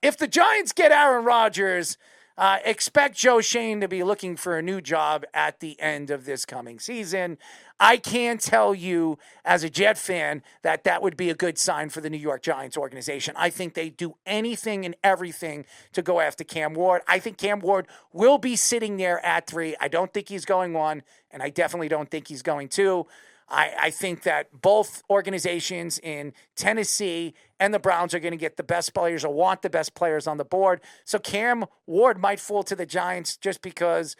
if the Giants get Aaron Rodgers, expect Joe Shane to be looking for a new job at the end of this coming season. I can tell you, as a Jet fan, that that would be a good sign for the New York Giants organization. I think they do anything and everything to go after Cam Ward. I think Cam Ward will be sitting there at 3. I don't think he's going 1, and I definitely don't think he's going 2. I think that both organizations in Tennessee and the Browns are going to get the best players or want the best players on the board. So Cam Ward might fall to the Giants just because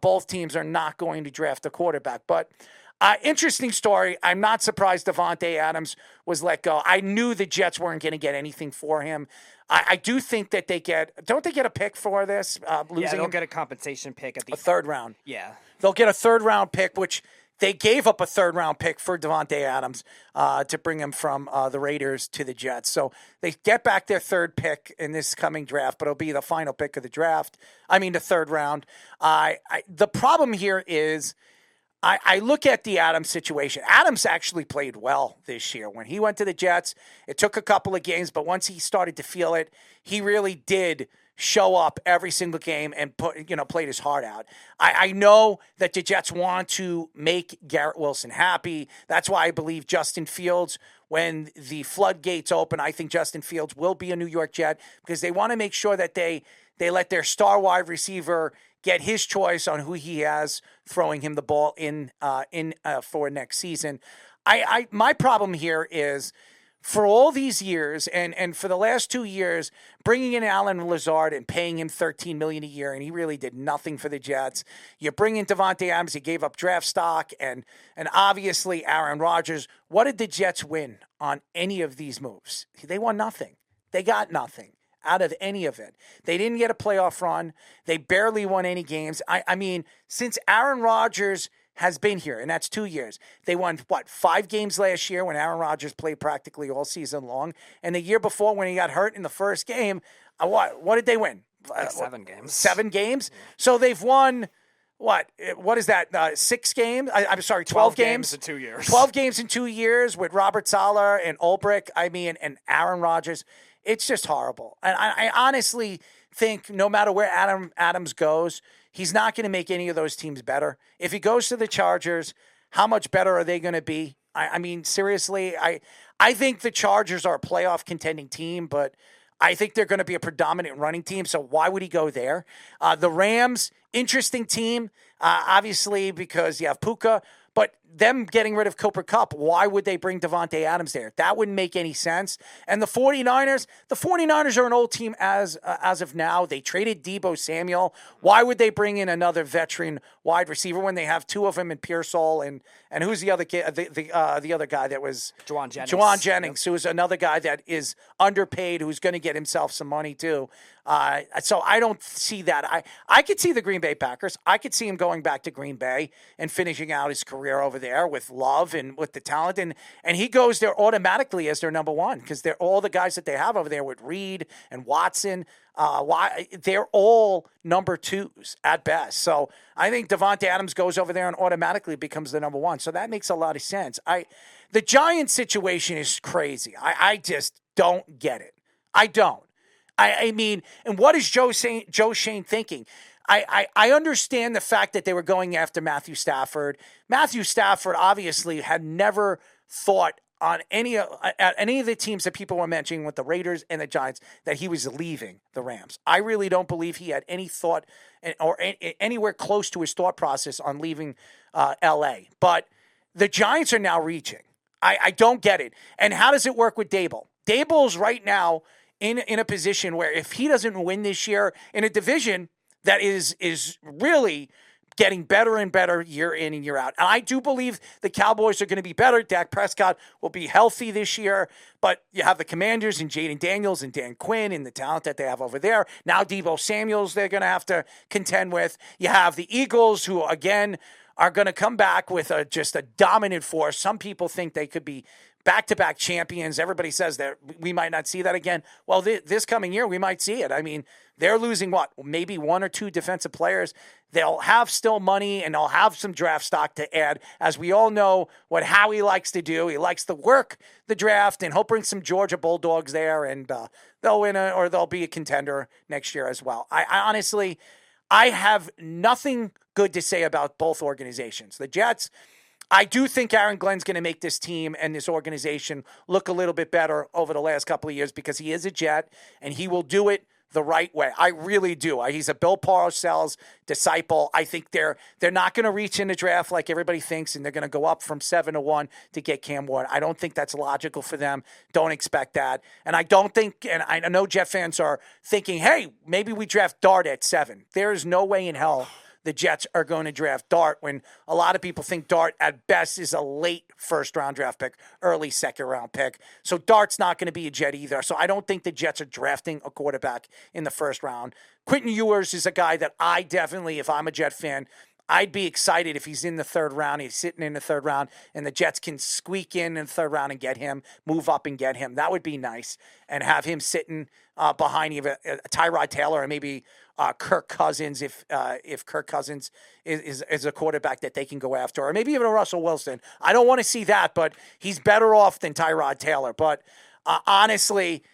both teams are not going to draft a quarterback. But interesting story. I'm not surprised Davante Adams was let go. I knew the Jets weren't going to get anything for him. I do think that don't they get a pick for this? Losing they'll get a compensation pick at the 3rd round. Yeah. They'll get a 3rd round pick, which they gave up a 3rd round pick for Davante Adams to bring him from the Raiders to the Jets. So they get back their 3rd pick in this coming draft, but it'll be the final pick of the draft. I mean, the 3rd round. The problem here is I look at the Adams situation. Adams actually played well this year. When he went to the Jets, it took a couple of games, but once he started to feel it, he really did show up every single game and played his heart out. I know that the Jets want to make Garrett Wilson happy. That's why I believe Justin Fields, when the floodgates open, I think Justin Fields will be a New York Jet because they want to make sure that they let their star wide receiver get his choice on who he has throwing him the ball in for next season. My problem here is, for all these years, and for the last 2 years, bringing in Allen Lazard and paying him $13 million a year, and he really did nothing for the Jets. You bring in Davante Adams, he gave up draft stock, and obviously Aaron Rodgers. What did the Jets win on any of these moves? They won nothing. They got nothing out of any of it. They didn't get a playoff run. They barely won any games. I mean, since Aaron Rodgers has been here, and that's 2 years. They won, 5 games last year when Aaron Rodgers played practically all season long. And the year before when he got hurt in the first game, what did they win? 7 games. 7 games? So they've won, what is that, 6 games? I'm sorry, 12 games? In 2 years. 12 games in 2 years with Robert Saleh and Ulbrich, and Aaron Rodgers. It's just horrible. And I honestly think no matter where Adams goes, he's not going to make any of those teams better. If he goes to the Chargers, how much better are they going to be? I mean, seriously, I think the Chargers are a playoff contending team, but I think they're going to be a predominant running team, so why would he go there? The Rams, interesting team, obviously, because you have Puka, but them getting rid of Cooper Kupp, why would they bring Davante Adams there? That wouldn't make any sense. And the 49ers are an old team as of now. They traded Deebo Samuel. Why would they bring in another veteran wide receiver when they have 2 of them in Pearsall and who's the other kid, the other guy that was Juwan Jennings, who is another guy that is underpaid, who's going to get himself some money too. So I don't see that. I could see the Green Bay Packers. I could see him going back to Green Bay and finishing out his career over there with Love and with the talent. And he goes there automatically as their number 1 because they're all the guys that they have over there with Reed and Watson. They're all number 2s at best. So I think Davante Adams goes over there and automatically becomes the number 1. So that makes a lot of sense. The Giants situation is crazy. I just don't get it. I don't. I mean, and what is Joe Shane thinking? I understand the fact that they were going after Matthew Stafford. Matthew Stafford obviously had never thought on any of the teams that people were mentioning with the Raiders and the Giants that he was leaving the Rams. I really don't believe he had any thought or anywhere close to his thought process on leaving L.A. But the Giants are now reaching. I don't get it. And how does it work with Dable? Dable's right now in a position where if he doesn't win this year in a division that is really getting better and better year in and year out. And I do believe the Cowboys are going to be better. Dak Prescott will be healthy this year, but you have the Commanders and Jaden Daniels and Dan Quinn and the talent that they have over there. Now Deebo Samuels they're going to have to contend with. You have the Eagles who, again, are going to come back with just a dominant force. Some people think they could be back-to-back champions. Everybody says that we might not see that again. Well, this coming year, we might see it. I mean, they're losing maybe one or two defensive players. They'll have still money, and they'll have some draft stock to add. As we all know what Howie likes to do, he likes to work the draft, and he'll bring some Georgia Bulldogs there, and they'll win or they'll be a contender next year as well. I honestly, I have nothing good to say about both organizations. The Jets, I do think Aaron Glenn's going to make this team and this organization look a little bit better over the last couple of years because he is a Jet, and he will do it the right way. I really do. He's a Bill Parcells disciple. I think they're not going to reach in the draft like everybody thinks, and they're going to go up from 7-1 to get Cam Ward. I don't think that's logical for them. Don't expect that. And I don't think, and I know Jet fans are thinking, hey, maybe we draft Dart at 7. There's no way in hell the Jets are going to draft Dart when a lot of people think Dart at best is a late first-round draft pick, early second-round pick. So Dart's not going to be a Jet either. So I don't think the Jets are drafting a quarterback in the first round. Quentin Ewers is a guy that I definitely, if I'm a Jet fan, I'd be excited if he's in the third round. He's sitting in the third round, and the Jets can squeak in the third round and get him, move up and get him. That would be nice, and have him sitting behind either Tyrod Taylor or maybe Kirk Cousins if Kirk Cousins is a quarterback that they can go after, or maybe even a Russell Wilson. I don't want to see that, but he's better off than Tyrod Taylor. But honestly,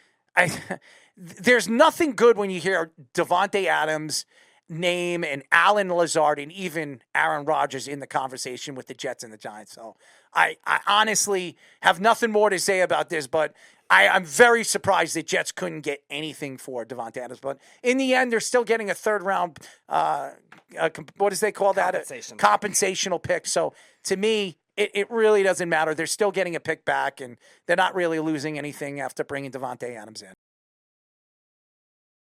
there's nothing good when you hear Davante Adams name and Alan Lazard and even Aaron Rodgers in the conversation with the Jets and the Giants. So I honestly have nothing more to say about this, but I'm very surprised that Jets couldn't get anything for Davante Adams. But in the end, they're still getting a third round, what does they call that? Compensational pick. So to me, it really doesn't matter. They're still getting a pick back, and they're not really losing anything after bringing Davante Adams in.